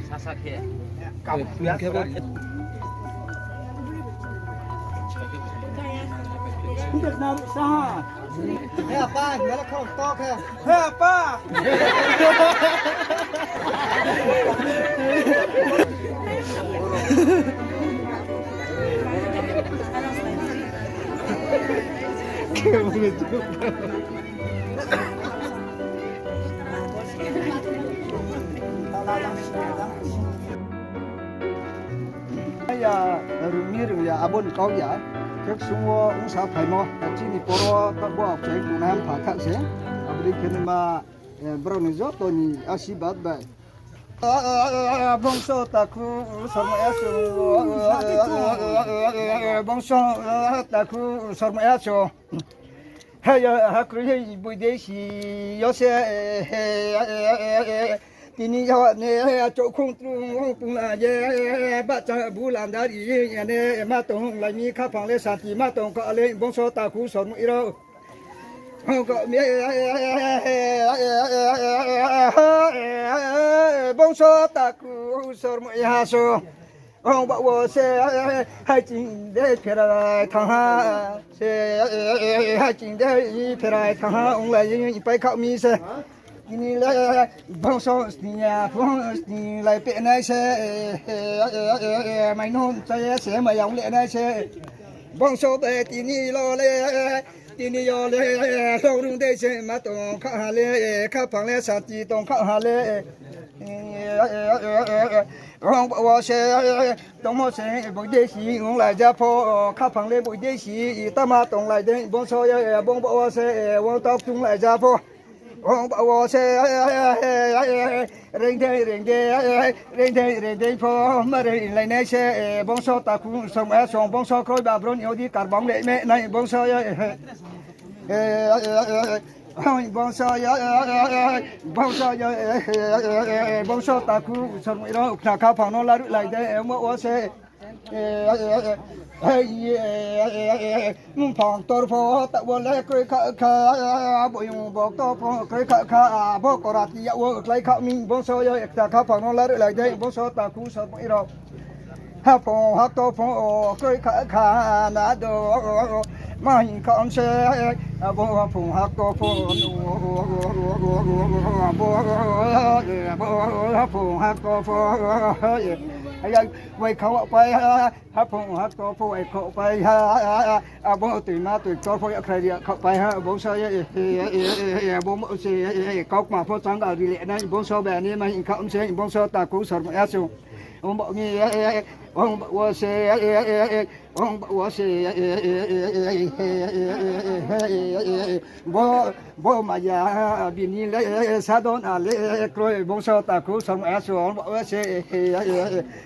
사사케. cầm 그렇게 버리. Việt Nam sao Thế ba, nó là không to kìa. hả ba bây giờ rừng như rừng abon có giải các sung uống sao phải mo chỉ ni poro các bộ học sinh cũng nam phá khắc sẽ abdi khen mà brown job tôi ni asibat bay bongso taku sama eso bongso taku sama eso hay hakuri budeshi yose tini yawa ne chỗ không tung là ye ba cha bu làm đã đi ne ma tông lại mi khá phòng lên sản thì ma tông có lên bông số ta cú sồn ít đâu không có mi bông số ta cú sồn ít ha số ông bảo wo se hai chính để phải là thằng ha se hai chính để phải là thằng ha ông lại phải khảo mi se ini là bông số nhà bông lại bị này sẽ mày nôn sẽ mày ông lại này sẽ bông số về tini lo lệ tini lo lệ lâu luôn đây sẽ mà tổng khá lệ khá phẳng lệ sát chỉ tổng khá lệ ông bảo sẽ tổng một sẽ bông đây xí ông lại ra phố khá phẳng lệ bông đây xí ta mà tổng lại đây bông số bông bảo sẽ bông tóc chúng lại ra phố ông bảo sẽ rèn đây phô mà rèn lại này sẽ bông số ta cũng sống ở sống bông số khôi bà bron nhiều đi carbon bóng lệ mẹ này bông số bông số ta cũng sống ở đó khá khá phòng nó lại đây em bảo sẽ phòng tôi phô tạo bộ lệ cười khá bộ dùng bọc tôi phô cười khá bộ có rạc dạo lấy khá mình bông số ta khá phòng nó lại đây bông số ta cũng sống ở đó hát phô hát tôi phô cười khá nà đồ mà hình con xe bộ phô hát tôi phô phô hát tôi phô vậyเขาไปฮะพงฮะก็พวกเขาไปฮะบ่ตื่นมาตื่นก็พวกใครเดียเขาไปฮะบ่ซอยบ่มสิก็มาพวกจังก็ดีเลยนะบ่ซอแบบนี้มันเขาสิบ่ซอตากูสอนมาสุông bảo nghe ông bảo sẽ ông bảo sẽ bố mà giờ bên này lấy sa đón à lấy rồi bông sao ta cũng sống ở số ông bảo sẽ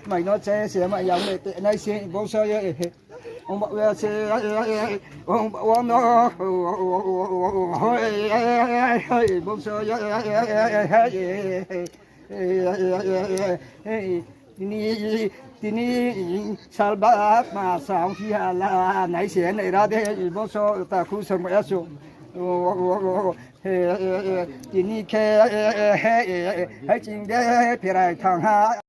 mày nó sẽ mày giống này này sẽ bông sao ông bảo sẽ ông bảo nó bông sao tini salbat mà sang khi là nãy sẽ này ra đây bông số ta cũng sống ở số tini ke hay chính để phải thằng ha